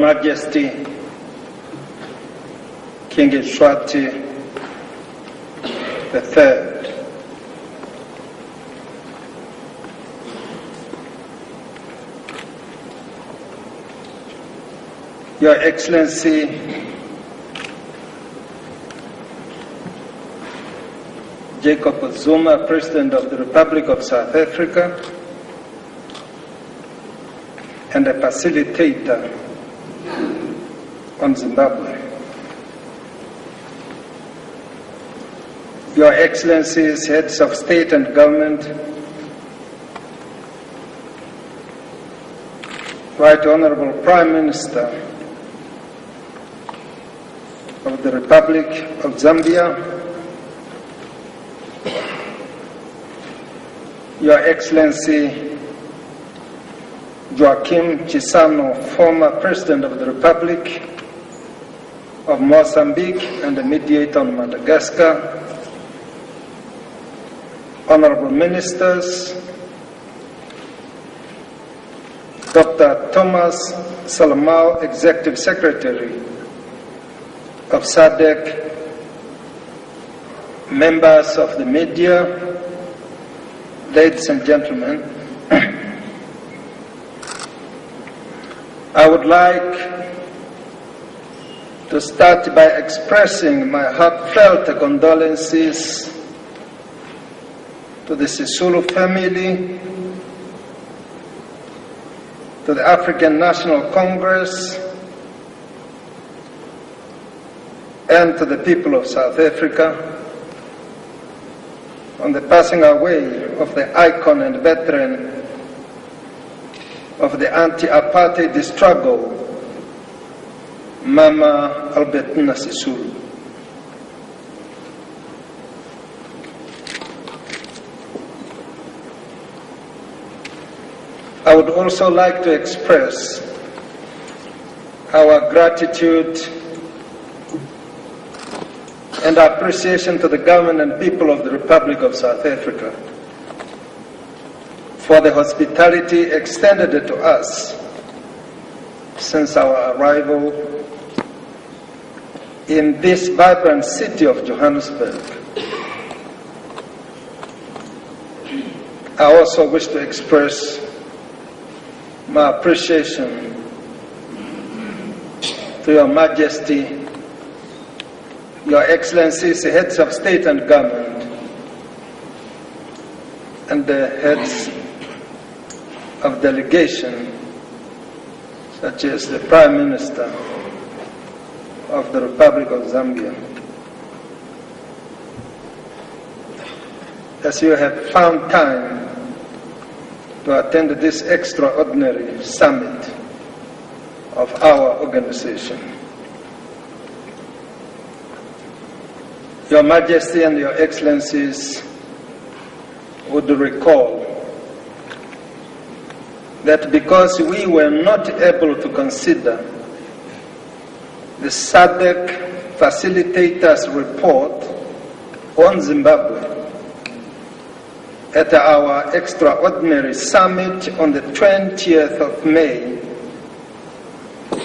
Majesty King Mswati III, Your Excellency Jacob Zuma, President of the Republic of South Africa, and a facilitator on Zimbabwe. Your Excellencies, Heads of State and Government, Right Honorable Prime Minister of the Republic of Zambia, Your Excellency Joaquim Chissano, former President of the Republic of Mozambique and a mediator on Madagascar, Honorable Ministers, Dr. Thomas Salamau, Executive Secretary of SADC, members of the media, ladies and gentlemen, I would like to start by expressing my heartfelt condolences to the Sisulu family, to the African National Congress, and to the people of South Africa on the passing away of the icon and veteran of the anti-apartheid struggle, Mama Albertina Sisulu. I would also like to express our gratitude and appreciation to the government and people of the Republic of South Africa for the hospitality extended to us since our arrival in this vibrant city of Johannesburg. I also wish to express my appreciation to Your Majesty, Your Excellencies, the Heads of State and Government, and the Heads of Delegation, such as the Prime Minister of the Republic of Zambia. As you have found time to attend this extraordinary summit of our organization. Your Majesty and Your Excellencies would recall that because we were not able to consider the SADC facilitators' report on Zimbabwe at our extraordinary summit on the 20th of May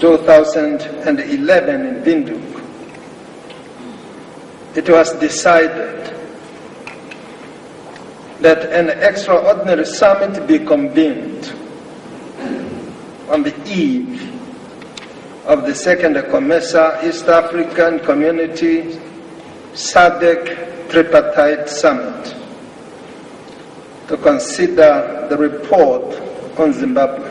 2011 in Windhoek, it was decided that an extraordinary summit be convened on the eve of the second Comesa-East African Community SADC tripartite summit to consider the report on Zimbabwe.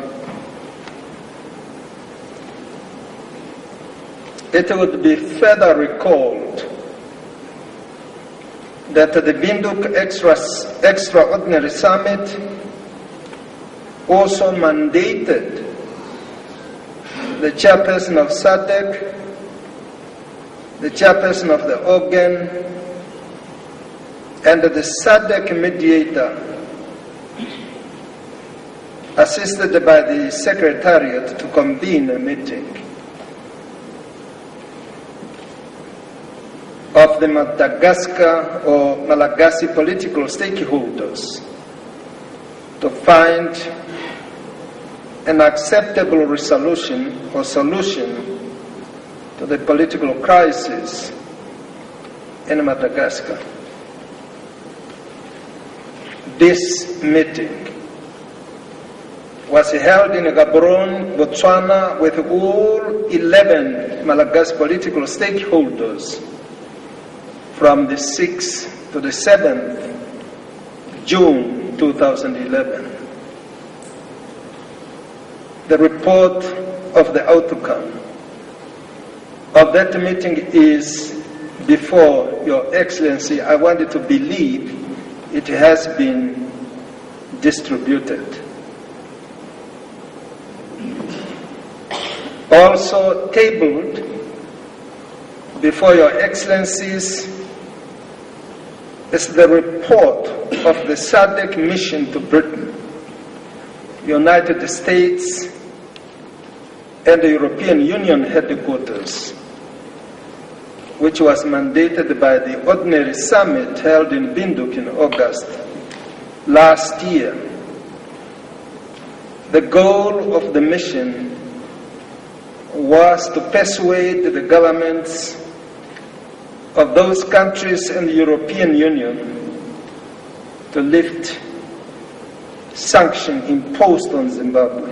It would be further recalled that the Windhoek Extraordinary Summit also mandated the chairperson of SADC, the chairperson of the organ, and the SADC mediator, assisted by the Secretariat, to convene a meeting of the Madagascar or Malagasy political stakeholders to find an acceptable resolution or solution to the political crisis in Madagascar. This meeting was held in Gaborone, Botswana, with all 11 Malagasy political stakeholders from the 6th to the 7th June 2011. The report of the outcome of that meeting is before Your Excellency. I wanted to believe it has been distributed. Also tabled before Your Excellencies is the report of the SADC mission to Britain, United States, and the European Union headquarters, which was mandated by the ordinary summit held in Windhoek in August last year. The goal of the mission was to persuade the governments of those countries and the European Union to lift sanctions imposed on Zimbabwe.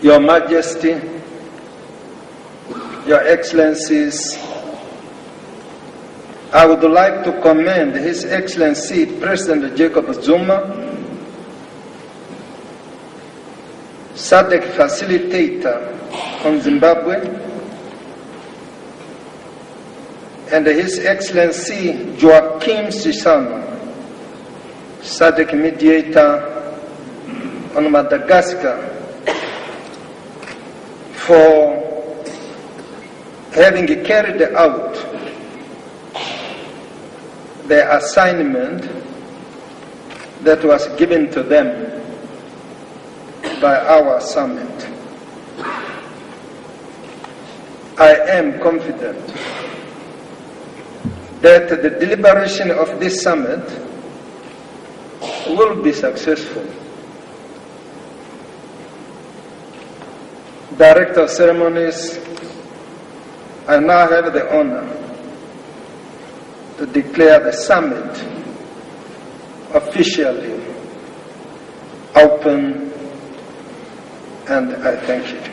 Your Majesty, Your Excellencies, I would like to commend His Excellency President Jacob Zuma, SADC facilitator on Zimbabwe, and His Excellency Joaquim Chissano, SADC mediator on Madagascar, for having carried out the assignment that was given to them by our summit. I am confident that the deliberation of this summit will be successful. Director of Ceremonies, I now have the honor to declare the summit officially open, and I thank you.